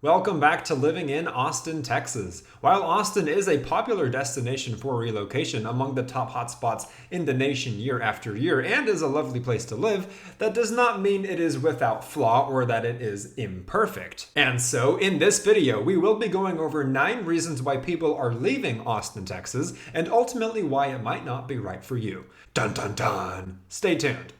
Welcome back to living in Austin, Texas. While Austin is a popular destination for relocation among the top hotspots in the nation year after year and is a lovely place to live, that does not mean it is without flaw or that it is imperfect. And so in this video, we will be going over 9 reasons why people are leaving Austin, Texas, and ultimately why it might not be right for you. Dun dun dun! Stay tuned.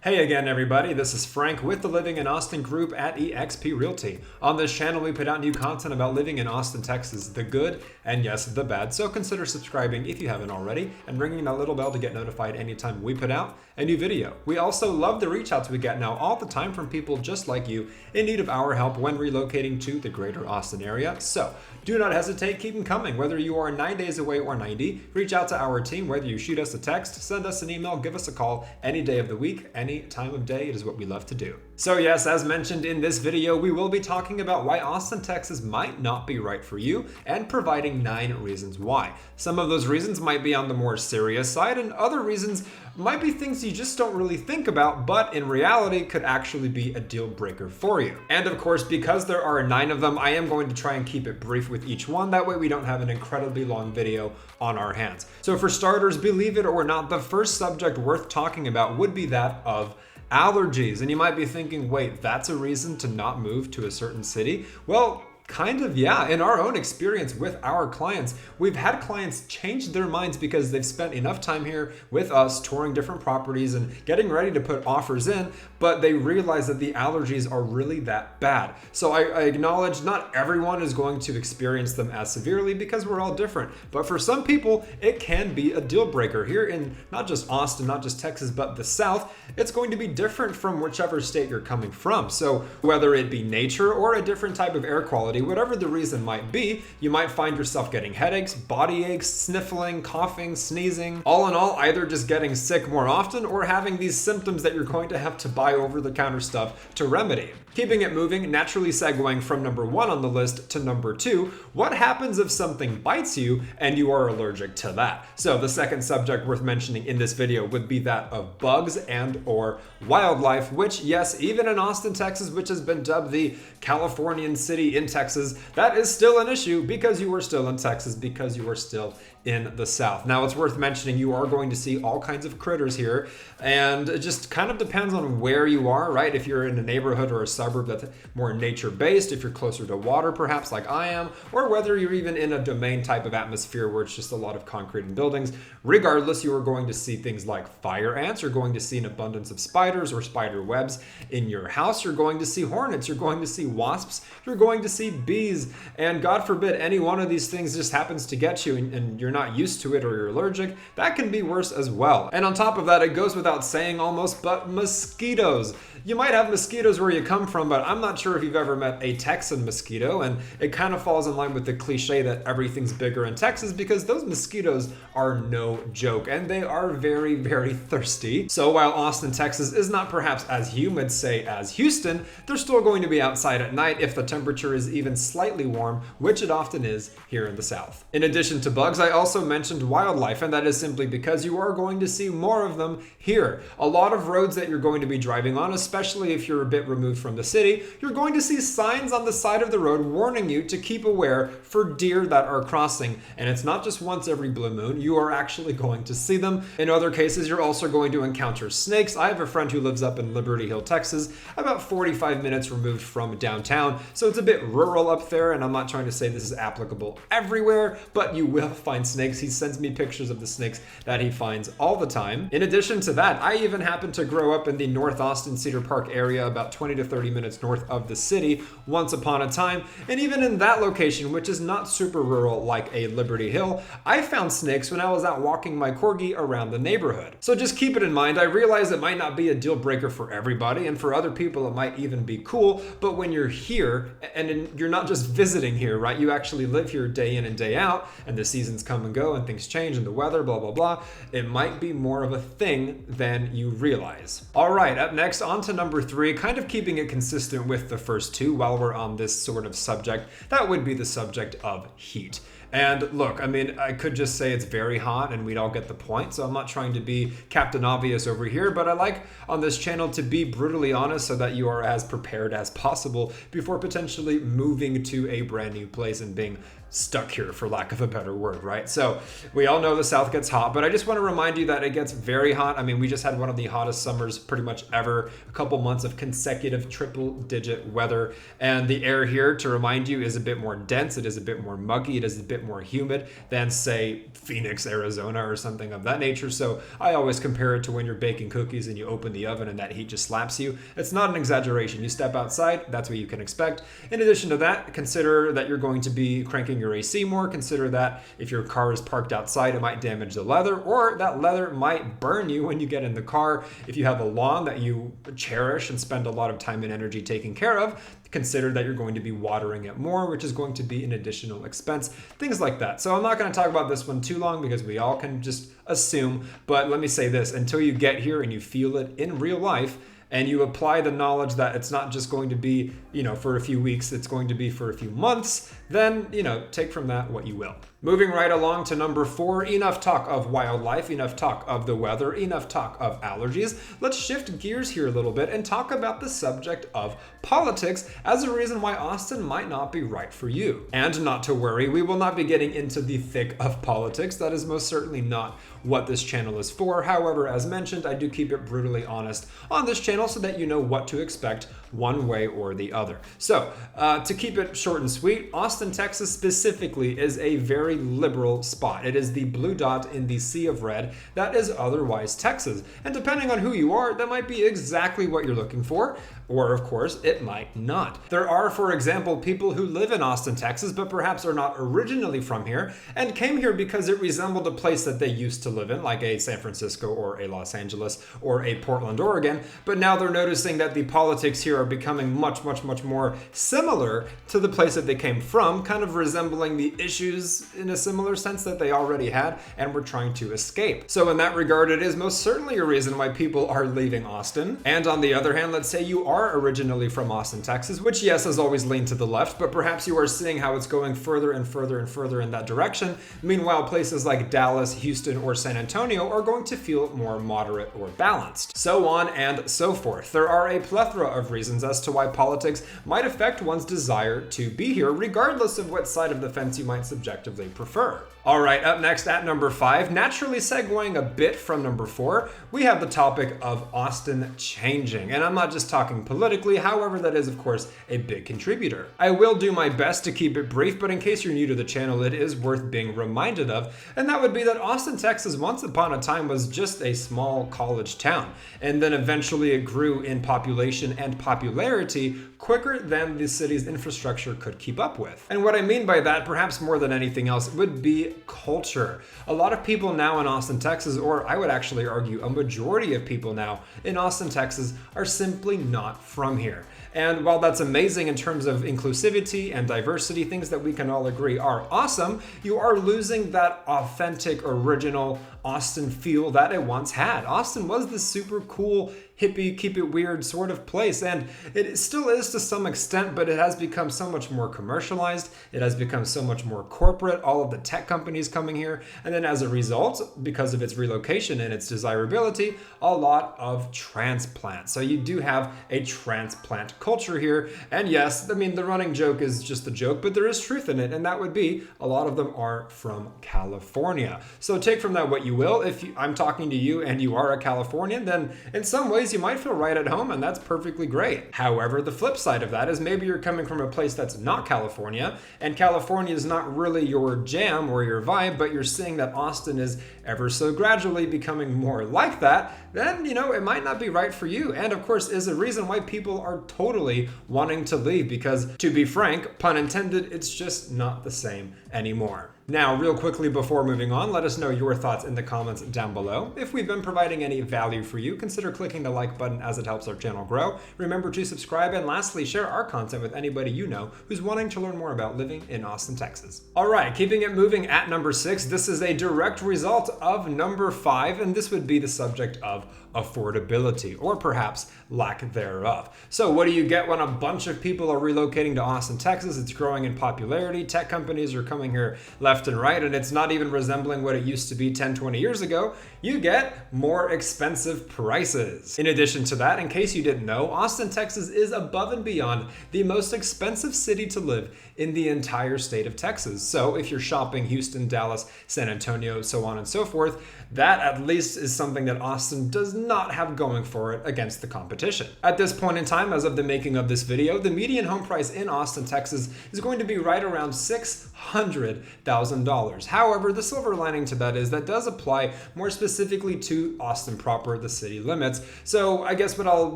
Hey again, everybody. This is Frank with the Living in Austin group at eXp Realty. On this channel, we put out new content about living in Austin, Texas, the good and yes, the bad. So consider subscribing if you haven't already and ringing that little bell to get notified anytime we put out a new video. We also love the reach outs we get now all the time from people just like you in need of our help when relocating to the greater Austin area. So do not hesitate, keep them coming. Whether you are 9 days away or 90, reach out to our team. Whether you shoot us a text, send us an email, give us a call any day of the week, any time of day. It is what we love to do. So yes, as mentioned in this video, we will be talking about why Austin, Texas might not be right for you and providing 9 reasons why. Some of those reasons might be on the more serious side and other reasons might be things you just don't really think about, but in reality could actually be a deal breaker for you. And of course, because there are 9 of them, I am going to try and keep it brief with each one. That way we don't have an incredibly long video on our hands. So for starters, believe it or not, the first subject worth talking about would be that of allergies. And you might be thinking, wait, that's a reason to not move to a certain city? Well, kind of, yeah. In our own experience with our clients, we've had clients change their minds because they've spent enough time here with us touring different properties and getting ready to put offers in, but they realize that the allergies are really that bad. So I acknowledge not everyone is going to experience them as severely because we're all different. But for some people, it can be a deal breaker. Here in not just Austin, not just Texas, but the South, it's going to be different from whichever state you're coming from. So whether it be nature or a different type of air quality, whatever the reason might be, you might find yourself getting headaches, body aches, sniffling, coughing, sneezing. All in all, either just getting sick more often or having these symptoms that you're going to have to buy over-the-counter stuff to remedy. Keeping it moving, naturally segueing from number 1 on the list to number 2, what happens if something bites you and you are allergic to that? So the second subject worth mentioning in this video would be that of bugs and or wildlife, which yes, even in Austin, Texas, which has been dubbed the Californian city in Texas, that is still an issue because you are still in Texas, because you are still in the South. Now, it's worth mentioning you are going to see all kinds of critters here, and it just kind of depends on where you are, right? If you're in a neighborhood or a suburb that's more nature-based, if you're closer to water, perhaps like I am, or whether you're even in a domain type of atmosphere where it's just a lot of concrete and buildings. Regardless, you are going to see things like fire ants, you're going to see an abundance of spiders or spider webs in your house, you're going to see hornets, you're going to see wasps, you're going to see bees, and God forbid any one of these things just happens to get you and you're not used to it or you're allergic, that can be worse as well. And on top of that, it goes without saying almost, but mosquitoes. You might have mosquitoes where you come from, but I'm not sure if you've ever met a Texan mosquito, and it kind of falls in line with the cliche that everything's bigger in Texas because those mosquitoes are no joke and they are very, very thirsty. So while Austin, Texas is not perhaps as humid, say, as Houston, they're still going to be outside at night if the temperature is even slightly warm, which it often is here in the South. In addition to bugs, I also mentioned wildlife, and that is simply because you are going to see more of them here. A lot of roads that you're going to be driving on, especially if you're a bit removed from the city, you're going to see signs on the side of the road warning you to keep aware for deer that are crossing. And it's not just once every blue moon, you are actually going to see them. In other cases, you're also going to encounter snakes. I have a friend who lives up in Liberty Hill, Texas, about 45 minutes removed from downtown. So it's a bit rural up there, and I'm not trying to say this is applicable everywhere, but you will find snakes. He sends me pictures of the snakes that he finds all the time. In addition to that, I even happen to grow up in the North Austin Cedar Park area, about 20 to 30 minutes north of the city once upon a time. And even in that location, which is not super rural like a Liberty Hill, I found snakes when I was out walking my corgi around the neighborhood. So just keep it in mind. I realize it might not be a deal breaker for everybody, and for other people it might even be cool, but when you're here, and you're not just visiting here, right? You actually live here day in and day out, and the seasons come and go and things change and the weather, blah, blah, blah. It might be more of a thing than you realize. All right, up next, on to number 3, kind of keeping it consistent with the first 2 while we're on this sort of subject, that would be the subject of heat. And look, I mean, I could just say it's very hot and we'd all get the point. So I'm not trying to be Captain Obvious over here, but I like on this channel to be brutally honest so that you are as prepared as possible before potentially moving to a brand new place and being stuck here, for lack of a better word, right? So we all know the South gets hot, but I just want to remind you that it gets very hot. I mean, we just had one of the hottest summers pretty much ever, a couple months of consecutive triple-digit weather, and the air here, to remind you, is a bit more dense, it is a bit more muggy, it is a bit more humid than, say, Phoenix, Arizona, or something of that nature. So I always compare it to when you're baking cookies and you open the oven and that heat just slaps you. It's not an exaggeration. You step outside, that's what you can expect. In addition to that, consider that you're going to be cranking your AC more. Consider that if your car is parked outside, it might damage the leather, or that leather might burn you when you get in the car. If you have a lawn that you cherish and spend a lot of time and energy taking care of, consider that you're going to be watering it more, which is going to be an additional expense, things like that. So I'm not going to talk about this one too long because we all can just assume, but let me say this, until you get here and you feel it in real life, and you apply the knowledge that it's not just going to be, for a few weeks, it's going to be for a few months, then, take from that what you will. Moving right along to number 4, enough talk of wildlife, enough talk of the weather, enough talk of allergies. Let's shift gears here a little bit and talk about the subject of politics as a reason why Austin might not be right for you. And not to worry, we will not be getting into the thick of politics. That is most certainly not what this channel is for. However, as mentioned, I do keep it brutally honest on this channel so that you know what to expect one way or the other. So, to keep it short and sweet, Austin, Texas specifically is a very liberal spot. It is the blue dot in the sea of red that is otherwise Texas. And depending on who you are, that might be exactly what you're looking for, or of course, it might not. There are, for example, people who live in Austin, Texas, but perhaps are not originally from here and came here because it resembled a place that they used to live in, like a San Francisco or a Los Angeles or a Portland, Oregon, but now they're noticing that the politics here are becoming much, much, much more similar to the place that they came from, kind of resembling the issues in a similar sense that they already had and were trying to escape. So in that regard, it is most certainly a reason why people are leaving Austin. And on the other hand, let's say you are originally from Austin, Texas, which yes, has always leaned to the left, but perhaps you are seeing how it's going further and further and further in that direction. Meanwhile, places like Dallas, Houston, or San Antonio are going to feel more moderate or balanced. So on and so forth. There are a plethora of reasons as to why politics might affect one's desire to be here, regardless of what side of the fence you might subjectively prefer. All right, up next at number 5, naturally segueing a bit from number 4, we have the topic of Austin changing. And I'm not just talking politically, however, that is of course a big contributor. I will do my best to keep it brief, but in case you're new to the channel, it is worth being reminded of, and that would be that Austin, Texas once upon a time was just a small college town, and then eventually it grew in population and popularity quicker than the city's infrastructure could keep up with. And what I mean by that, perhaps more than anything else, would be culture. A lot of people now in Austin, Texas, or I would actually argue a majority of people now in Austin, Texas, are simply not from here. And while that's amazing in terms of inclusivity and diversity, things that we can all agree are awesome, you are losing that authentic, original Austin feel that it once had. Austin was this super cool, hippie, keep it weird sort of place, and it still is to some extent, but it has become so much more commercialized, it has become so much more corporate, all of the tech companies coming here, and then as a result, because of its relocation and its desirability, a lot of transplants. So you do have a transplant culture here, and yes, I mean, the running joke is just a joke, but there is truth in it, and that would be a lot of them are from California. So take from that what you will. If I'm talking to you and you are a Californian, then in some ways you might feel right at home, and that's perfectly great. However, the flip side of that is maybe you're coming from a place that's not California, and California is not really your jam or your vibe, but you're seeing that Austin is ever so gradually becoming more like that, then, it might not be right for you. And of course, is a reason why people are totally wanting to leave, because to be frank, pun intended, it's just not the same anymore. Now, real quickly before moving on, let us know your thoughts in the comments down below. If we've been providing any value for you, consider clicking the like button as it helps our channel grow. Remember to subscribe, and lastly, share our content with anybody you know who's wanting to learn more about living in Austin, Texas. All right, keeping it moving at number 6, this is a direct result of number 5, and this would be the subject of affordability, or perhaps lack thereof. So what do you get when a bunch of people are relocating to Austin, Texas? It's growing in popularity. Tech companies are coming here left and right, and it's not even resembling what it used to be 10, 20 years ago. You get more expensive prices. In addition to that, in case you didn't know, Austin, Texas is above and beyond the most expensive city to live in the entire state of Texas. So if you're shopping Houston, Dallas, San Antonio, so on and so forth, that at least is something that Austin does not have going for it against the competition. At this point in time, as of the making of this video, the median home price in Austin, Texas is going to be right around $600,000. However, the silver lining to that is that does apply more specifically to Austin proper, the city limits. So I guess what I'll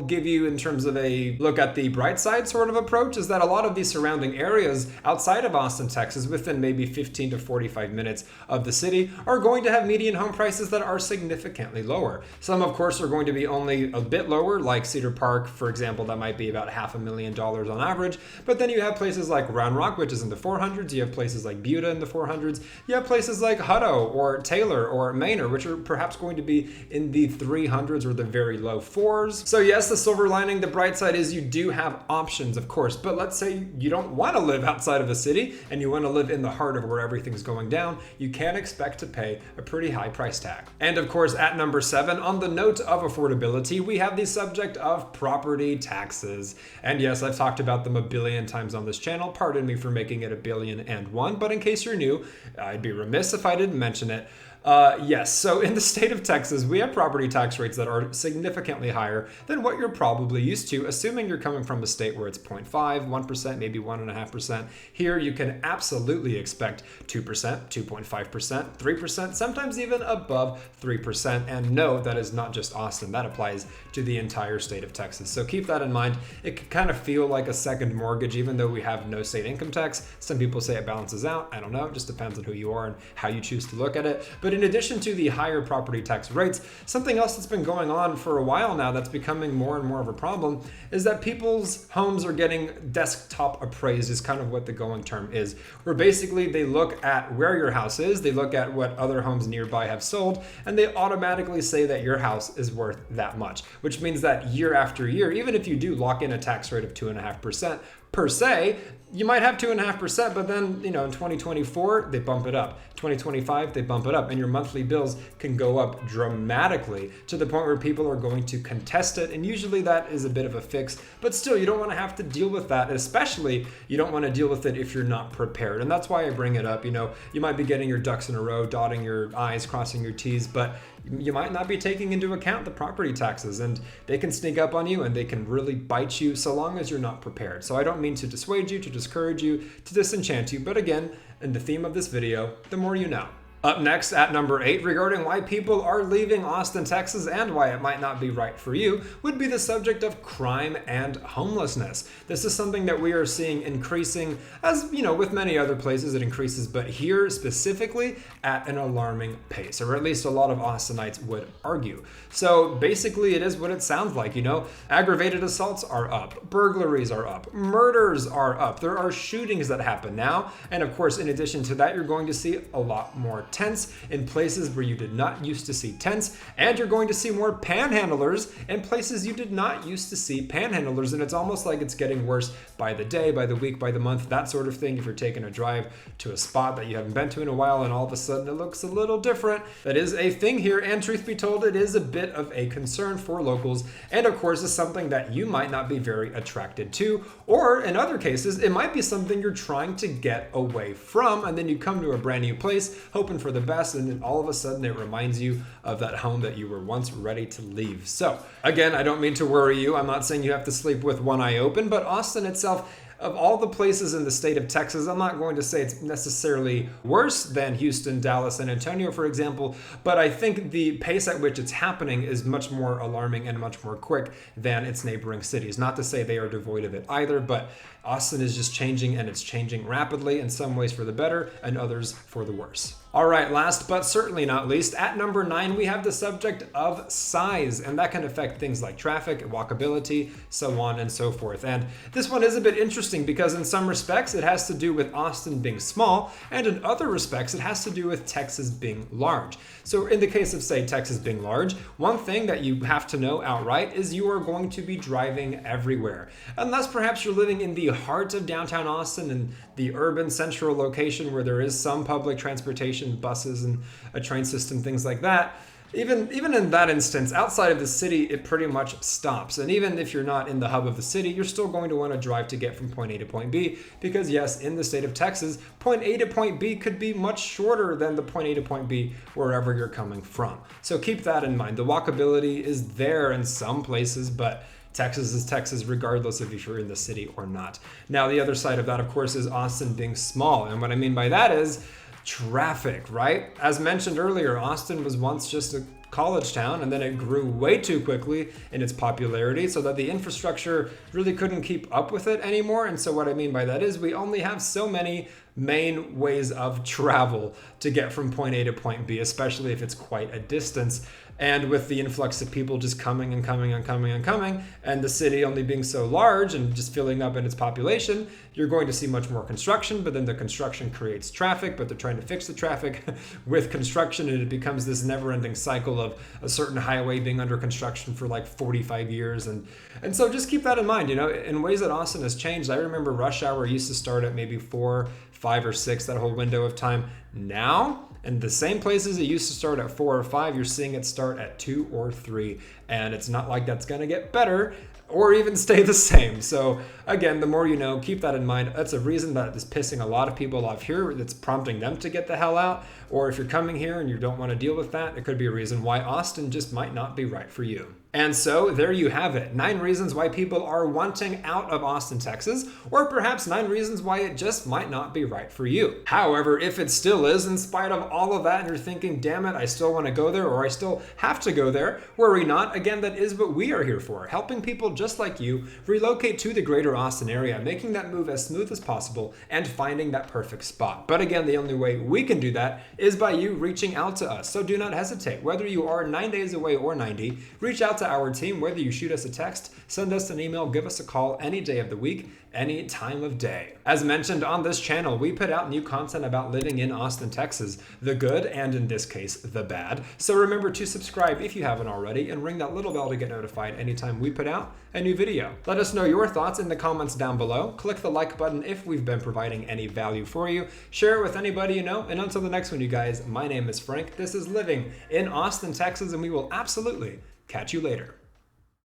give you in terms of a look at the bright side sort of approach is that a lot of these surrounding areas outside of Austin, Texas, within maybe 15 to 45 minutes of the city, are going to have median home prices that are significantly lower. Some, of course, are going to be only a bit lower, like Cedar Park, for example, that might be about $500,000 on average. But then you have places like Round Rock, which is in the 400s. You have places like Buda in the 400s. You have places like Hutto or Taylor or Manor, which are perhaps going to be in the 300s or the very low 4s. So yes, the silver lining, the bright side is you do have options, of course. But let's say you don't want to live outside of a city and you want to live in the heart of where everything's going down, you can expect to pay a pretty high price tag. And of course, at number 7, on the note of affordability, we have the subject of property taxes. And yes, I've talked about them a billion times on this channel. Pardon me for making it 1,000,000,001, but in case you're new, I'd be remiss if I didn't mention it. Yes, so in the state of Texas, we have property tax rates that are significantly higher than what you're probably used to, assuming you're coming from a state where it's 0.5, 1%, maybe 1.5%. Here, you can absolutely expect 2%, 2.5%, 3%, sometimes even above 3%. And no, that is not just Austin. That applies to the entire state of Texas. So keep that in mind. It can kind of feel like a second mortgage, even though we have no state income tax. Some people say it balances out. I don't know. It just depends on who you are and how you choose to look at it. But in addition to the higher property tax rates, something else that's been going on for a while now that's becoming more and more of a problem is that people's homes are getting desktop appraised, is kind of what the going term is, where basically they look at where your house is, they look at what other homes nearby have sold, and they automatically say that your house is worth that much, which means that year after year, even if you do lock in a tax rate of 2.5%, per se, you might have 2.5%, but then, in 2024, they bump it up. 2025, they bump it up, and your monthly bills can go up dramatically to the point where people are going to contest it. And usually that is a bit of a fix, but still, you don't want to have to deal with that. Especially, you don't want to deal with it if you're not prepared. And that's why I bring it up. You might be getting your ducks in a row, dotting your I's, crossing your T's, but you might not be taking into account the property taxes, and they can sneak up on you and they can really bite you so long as you're not prepared. So I don't mean to dissuade you, to discourage you, to disenchant you, but again, in the theme of this video, the more you know. Up next at number 8, regarding why people are leaving Austin, Texas, and why it might not be right for you, would be the subject of crime and homelessness. This is something that we are seeing increasing, as with many other places it increases, but here specifically at an alarming pace, or at least a lot of Austinites would argue. So basically it is what it sounds like, aggravated assaults are up, burglaries are up, murders are up, there are shootings that happen now, and of course in addition to that you're going to see a lot more tents in places where you did not used to see tents, and you're going to see more panhandlers in places you did not used to see panhandlers, and it's almost like it's getting worse by the day, by the week, by the month, that sort of thing. If you're taking a drive to a spot that you haven't been to in a while and all of a sudden it looks a little different, that is a thing here, and truth be told, it is a bit of a concern for locals, and of course is something that you might not be very attracted to, or in other cases it might be something you're trying to get away from, and then you come to a brand new place hoping for the best, and then all of a sudden it reminds you of that home that you were once ready to leave. So again, I don't mean to worry you. I'm not saying you have to sleep with one eye open, but Austin itself, of all the places in the state of Texas, I'm not going to say it's necessarily worse than Houston, Dallas, San Antonio, for example, but I think the pace at which it's happening is much more alarming and much more quick than its neighboring cities. Not to say they are devoid of it either, but Austin is just changing, and it's changing rapidly, in some ways for the better and others for the worse. All right, last but certainly not least, at number 9, we have the subject of size, and that can affect things like traffic, walkability, so on and so forth. And this one is a bit interesting interesting because in some respects it has to do with Austin being small, and in other respects it has to do with Texas being large. So in the case of, say, Texas being large, one thing that you have to know outright is you are going to be driving everywhere. Unless perhaps you're living in the heart of downtown Austin in the urban central location where there is some public transportation, buses and a train system, things like that. Even in that instance, outside of the city, it pretty much stops. And even if you're not in the hub of the city, you're still going to want to drive to get from point A to point B, because yes, in the state of Texas, point A to point B could be much shorter than the point A to point B wherever you're coming from. So keep that in mind. The walkability is there in some places, but Texas is Texas regardless of if you're in the city or not. Now, the other side of that, of course, is Austin being small. And what I mean by that is traffic, right? As mentioned earlier, Austin was once just a college town, and then it grew way too quickly in its popularity so that the infrastructure really couldn't keep up with it anymore. And so what I mean by that is we only have so many main ways of travel to get from point A to point B, especially if it's quite a distance. And with the influx of people just coming and coming and coming and coming, and the city only being so large and just filling up in its population, you're going to see much more construction, but then the construction creates traffic, but they're trying to fix the traffic with construction, and it becomes this never-ending cycle of a certain highway being under construction for like 45 years. And so just keep that in mind, you know, in ways that Austin has changed. I remember rush hour used to start at maybe 4, 5, or 6, that whole window of time. Now, in the same places it used to start at 4 or 5, you're seeing it start at 2 or 3. And it's not like that's going to get better or even stay the same. So again, the more you know, keep that in mind. That's a reason that is pissing a lot of people off here. That's prompting them to get the hell out. Or if you're coming here and you don't want to deal with that, it could be a reason why Austin just might not be right for you. And so there you have it. 9 reasons why people are wanting out of Austin, Texas, or perhaps 9 reasons why it just might not be right for you. However, if it still is, in spite of all of that, and you're thinking, damn it, I still want to go there, or I still have to go there, worry not. Again, that is what we are here for, helping people just like you relocate to the greater Austin area, making that move as smooth as possible, and finding that perfect spot. But again, the only way we can do that is by you reaching out to us. So do not hesitate. Whether you are 9 days away or 90, reach out to our team. Whether you shoot us a text, send us an email, give us a call any day of the week, any time of day. As mentioned on this channel, we put out new content about living in Austin, Texas, the good and in this case, the bad. So remember to subscribe if you haven't already and ring that little bell to get notified anytime we put out a new video. Let us know your thoughts in the comments down below. Click the like button if we've been providing any value for you. Share it with anybody you know. And until the next one, you guys, my name is Frank. This is Living in Austin, Texas, and we will absolutely catch you later.